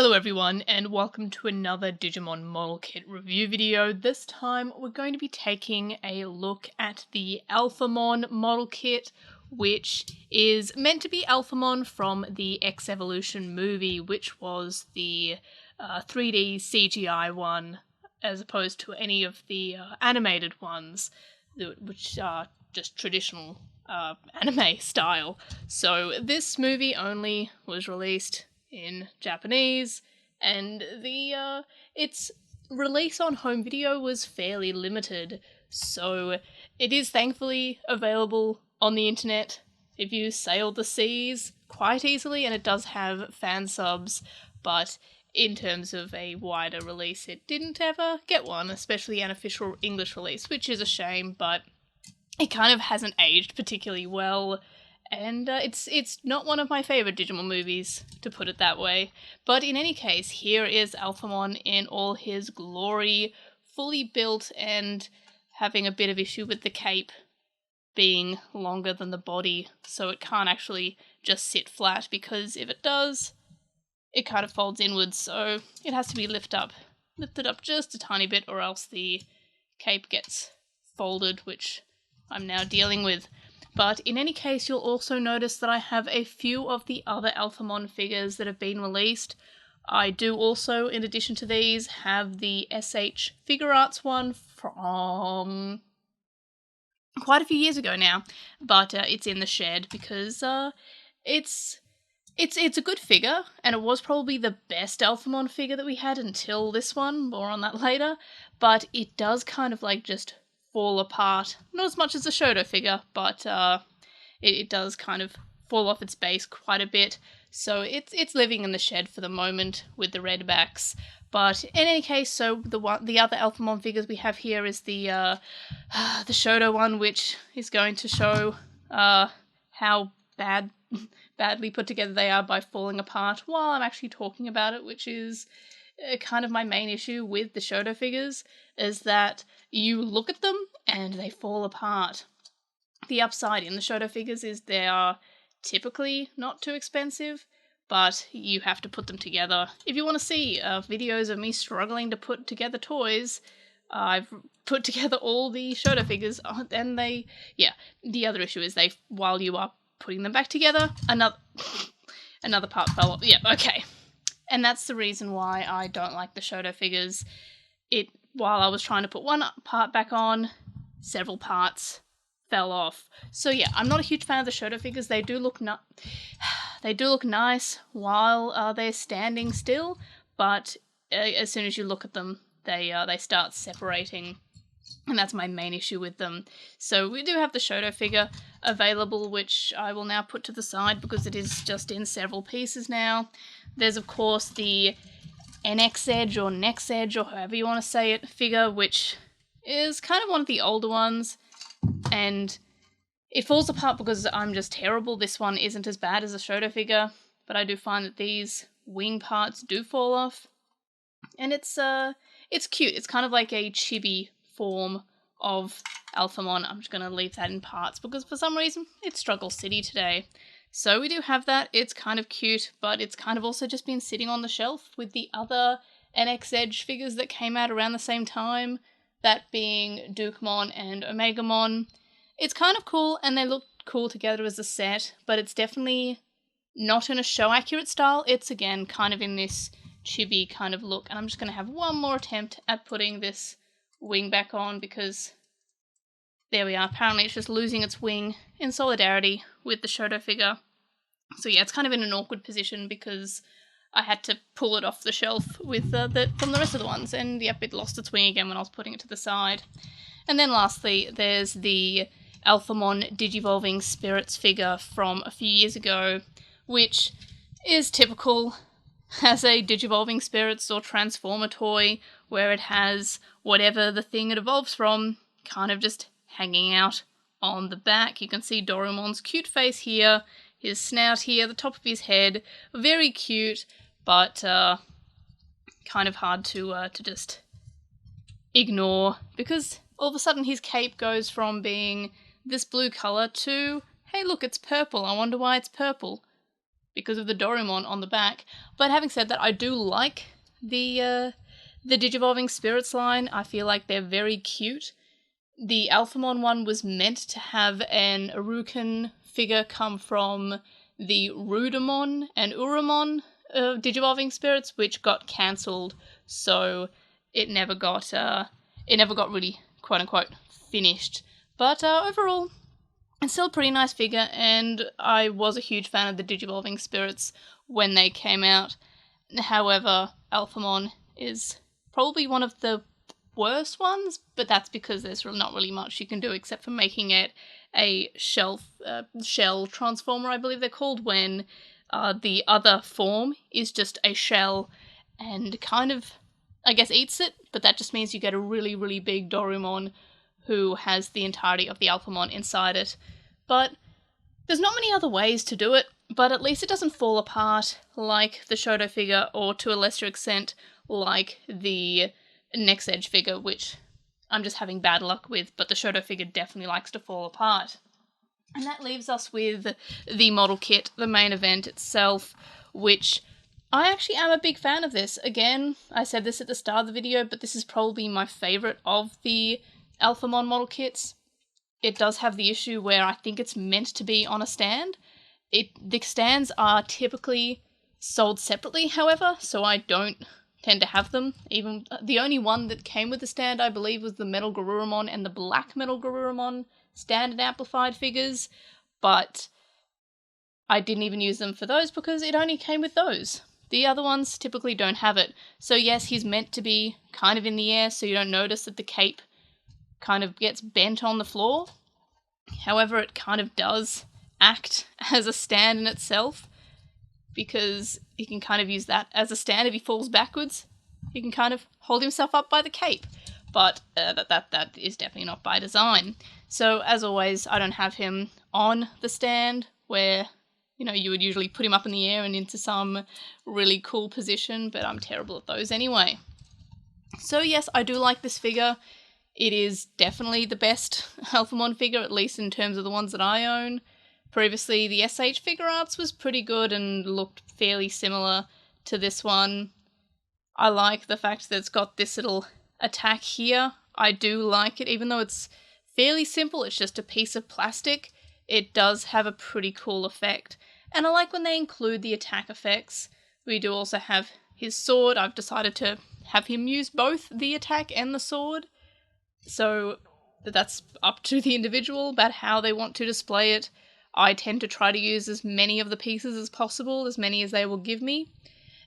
Hello everyone, and welcome to another Digimon Model Kit review video. This time we're going to be taking a look at the Alphamon Model Kit, which is meant to be Alphamon from the X Evolution movie, which was the 3D CGI one, as opposed to any of the animated ones, which are just traditional anime style. So this movie only was released in Japanese, and its release on home video was fairly limited, so it is thankfully available on the internet if you sail the seas quite easily, and it does have fan subs, but in terms of a wider release it didn't ever get one, especially an official English release, which is a shame, but it kind of hasn't aged particularly well. And it's not one of my favourite Digimon movies, to put it that way. But in any case, here is Alphamon in all his glory, fully built and having a bit of issue with the cape being longer than the body, so it can't actually just sit flat, because if it does, it kind of folds inwards, so it has to be lifted up just a tiny bit, or else the cape gets folded, which I'm now dealing with. But in any case, you'll also notice that I have a few of the other Alphamon figures that have been released. I do also, in addition to these, have the SH Figure Arts one from quite a few years ago now, but it's in the shed because it's a good figure, and it was probably the best Alphamon figure that we had until this one. More on that later. But it does kind of like just fall apart, not as much as the Shoto figure, but it does kind of fall off its base quite a bit, so it's living in the shed for the moment with the red backs. But in any case, so the other Alphamon figures we have here is the Shoto one, which is going to show how badly put together they are by falling apart while I'm actually talking about it, which is kind of my main issue with the Shoto figures, is that you look at them and they fall apart. The upside in the Shoto figures is they are typically not too expensive, but you have to put them together. If you want to see videos of me struggling to put together toys, I've put together all the Shoto figures, and the other issue is while you are putting them back together, another part fell off. Yeah, okay. And that's the reason why I don't like the Shoto figures. While I was trying to put one part back on, several parts fell off. So yeah, I'm not a huge fan of the Shoto figures. They do look nice while they're standing still, but as soon as you look at them, they start separating, and that's my main issue with them. So we do have the Shoto figure available, which I will now put to the side because it is just in several pieces now. There's of course the NX Edge or Nex Edge, or however you want to say it, figure, which is kind of one of the older ones, and it falls apart because I'm just terrible. This one isn't as bad as a Shoto figure, but I do find that these wing parts do fall off, and it's cute. It's kind of like a chibi form of Alphamon. I'm just going to leave that in parts because for some reason it struggles City today. So we do have that. It's kind of cute, but it's kind of also just been sitting on the shelf with the other NX Edge figures that came out around the same time, that being Dukemon and Omegamon. It's kind of cool, and they look cool together as a set, but it's definitely not in a show-accurate style. It's, again, kind of in this chibi kind of look, and I'm just going to have one more attempt at putting this wing back on, because there we are. Apparently it's just losing its wing in solidarity with the Shoto figure. So yeah, it's kind of in an awkward position because I had to pull it off the shelf with from the rest of the ones, and yep, it lost its wing again when I was putting it to the side. And then lastly, there's the Alphamon Digivolving Spirits figure from a few years ago, which is typical as a Digivolving Spirits or Transformer toy, where it has whatever the thing it evolves from kind of just hanging out on the back. You can see Doraemon's cute face here, his snout here, the top of his head. Very cute, but kind of hard to just ignore, because all of a sudden his cape goes from being this blue colour to, hey look, it's purple, I wonder why it's purple. because of the Doraemon on the back. But having said that, I do like the Digivolving Spirits line. I feel like they're very cute. The Alphamon one was meant to have an Urukan figure come from the Rudamon and Uramon Digivolving Spirits, which got cancelled, so it never got really quote unquote finished. But overall, it's still a pretty nice figure, and I was a huge fan of the Digivolving Spirits when they came out. However, Alphamon is probably one of the worst ones, but that's because there's not really much you can do except for making it a shell transformer, I believe they're called, when the other form is just a shell and kind of, I guess, eats it, but that just means you get a really, really big Doraemon who has the entirety of the Alphamon inside it. But there's not many other ways to do it, but at least it doesn't fall apart like the Shoto figure, or to a lesser extent like the Next Edge figure, which I'm just having bad luck with, but the Shoto figure definitely likes to fall apart. And that leaves us with the model kit, the main event itself, which I actually am a big fan of this. Again, I said this at the start of the video, but this is probably my favourite of the Alphamon model kits. It does have the issue where I think it's meant to be on a stand. The stands are typically sold separately, however, so I don't tend to have them. Even the only one that came with the stand, I believe, was the Metal Garurumon and the Black Metal Garurumon standard amplified figures, but I didn't even use them for those because it only came with those. The other ones typically don't have it. So yes, he's meant to be kind of in the air, so you don't notice that the cape kind of gets bent on the floor. However, it kind of does act as a stand in itself, because he can kind of use that as a stand. If he falls backwards, he can kind of hold himself up by the cape. But that is definitely not by design. So as always, I don't have him on the stand where, you know, you would usually put him up in the air and into some really cool position, but I'm terrible at those anyway. So yes, I do like this figure. It is definitely the best Alphamon figure, at least in terms of the ones that I own. Previously, the SH Figure Arts was pretty good and looked fairly similar to this one. I like the fact that it's got this little attack here. I do like it, even though it's fairly simple, it's just a piece of plastic. It does have a pretty cool effect. And I like when they include the attack effects. We do also have his sword. I've decided to have him use both the attack and the sword. So that's up to the individual about how they want to display it. I tend to try to use as many of the pieces as possible, as many as they will give me.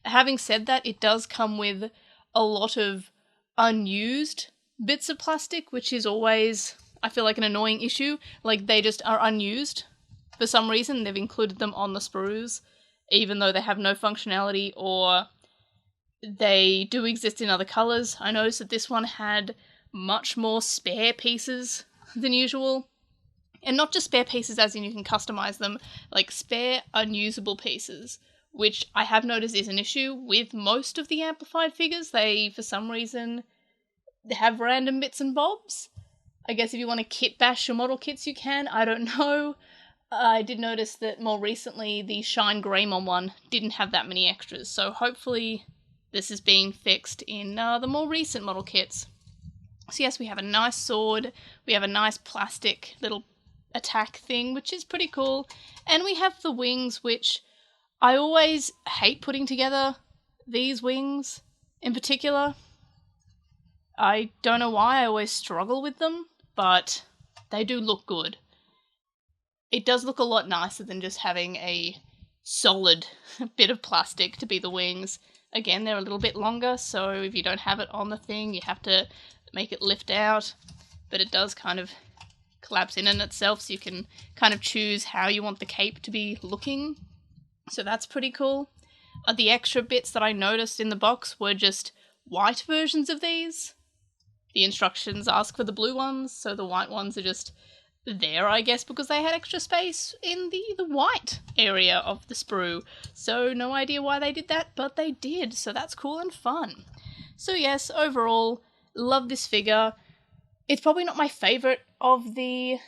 Having said that, it does come with a lot of unused bits of plastic, which is always, I feel like, an annoying issue. Like, they just are unused. For some reason, they've included them on the sprues, even though they have no functionality, or they do exist in other colours. I noticed that this one had much more spare pieces than usual. And not just spare pieces as in you can customize them, like spare unusable pieces, which I have noticed is an issue with most of the amplified figures. They, for some reason, have random bits and bobs. I guess if you want to kit bash your model kits, you can. I don't know. I did notice that more recently the Shine Greymon one didn't have that many extras, so hopefully this is being fixed in the more recent model kits. So yes, we have a nice sword, we have a nice plastic little attack thing, which is pretty cool, and we have the wings, which I always hate putting together these wings in particular. I don't know why, I always struggle with them, but they do look good. It does look a lot nicer than just having a solid bit of plastic to be the wings. Again, they're a little bit longer, so if you don't have it on the thing, you have to make it lift out, but it does kind of collapse in itself, so you can kind of choose how you want the cape to be looking. So that's pretty cool. The extra bits that I noticed in the box were just white versions of these. The instructions ask for the blue ones, so the white ones are just there, I guess, because they had extra space in the white area of the sprue. So no idea why they did that, but they did, so that's cool and fun. So yes, overall, love this figure. It's probably not my favourite of the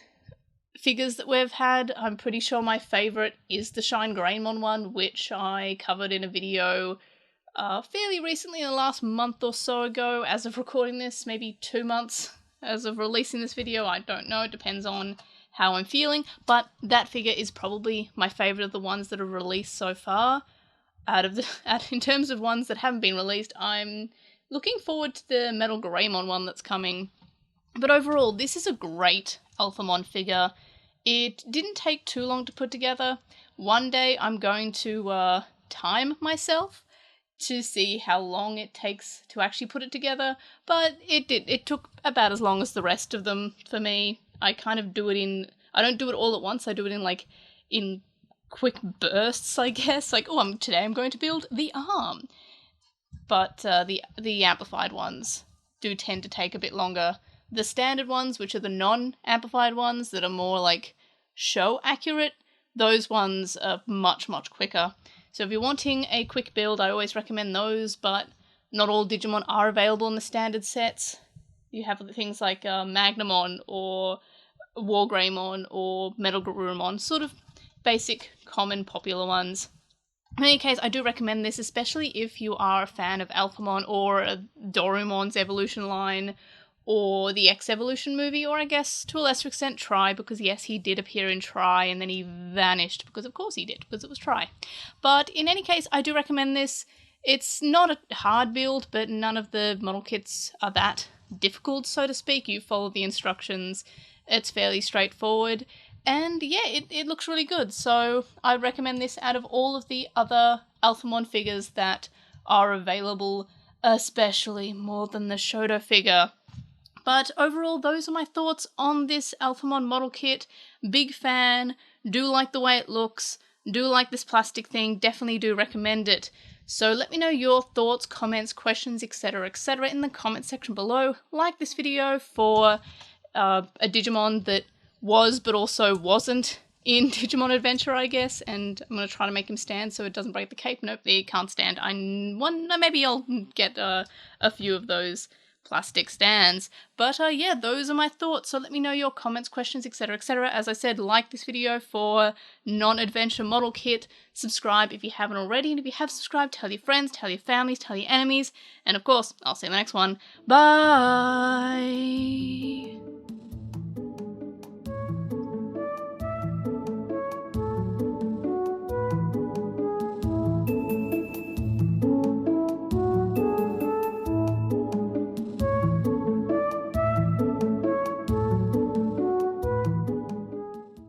figures that we've had. I'm pretty sure my favourite is the Shine Greymon one, which I covered in a video fairly recently, in the last month or so ago, as of recording this, maybe 2 months as of releasing this video, I don't know, it depends on how I'm feeling, but that figure is probably my favourite of the ones that are released so far. In terms of ones that haven't been released, I'm looking forward to the Metal Greymon one that's coming. But overall, this is a great Alphamon figure. It didn't take too long to put together. One day I'm going to time myself to see how long it takes to actually put it together, but it took about as long as the rest of them for me. I kind of do it I don't do it all at once, I do it in quick bursts, I guess, like, oh, today I'm going to build the arm. But the amplified ones do tend to take a bit longer. The standard ones, which are the non-amplified ones that are more like show accurate, those ones are much, much quicker. So if you're wanting a quick build, I always recommend those, but not all Digimon are available in the standard sets. You have things like Magnamon or Wargreymon or Metal Garurumon, sort of basic, common, popular ones. In any case, I do recommend this, especially if you are a fan of Alphamon or Dorumon's evolution line, or the X-Evolution movie, or I guess to a lesser extent Tri, because yes, he did appear in Tri and then he vanished, because of course he did, because it was Tri. But in any case, I do recommend this. It's not a hard build, but none of the model kits are that difficult, so to speak. You follow the instructions, it's fairly straightforward, and yeah, it looks really good. So I recommend this out of all of the other Alphamon figures that are available, especially more than the Shoto figure. But overall, those are my thoughts on this Alphamon model kit. Big fan, do like the way it looks, do like this plastic thing, definitely do recommend it. So let me know your thoughts, comments, questions, etc, in the comment section below. Like this video for a Digimon that was but also wasn't in Digimon Adventure, I guess, and I'm going to try to make him stand so it doesn't break the cape. Nope, he can't stand. Maybe I'll get a few of those plastic stands. But yeah, those are my thoughts. So let me know your comments, questions, etc. As I said, like this video for non-adventure model kit. Subscribe if you haven't already. And if you have subscribed, tell your friends, tell your families, tell your enemies. And of course, I'll see you in the next one. Bye!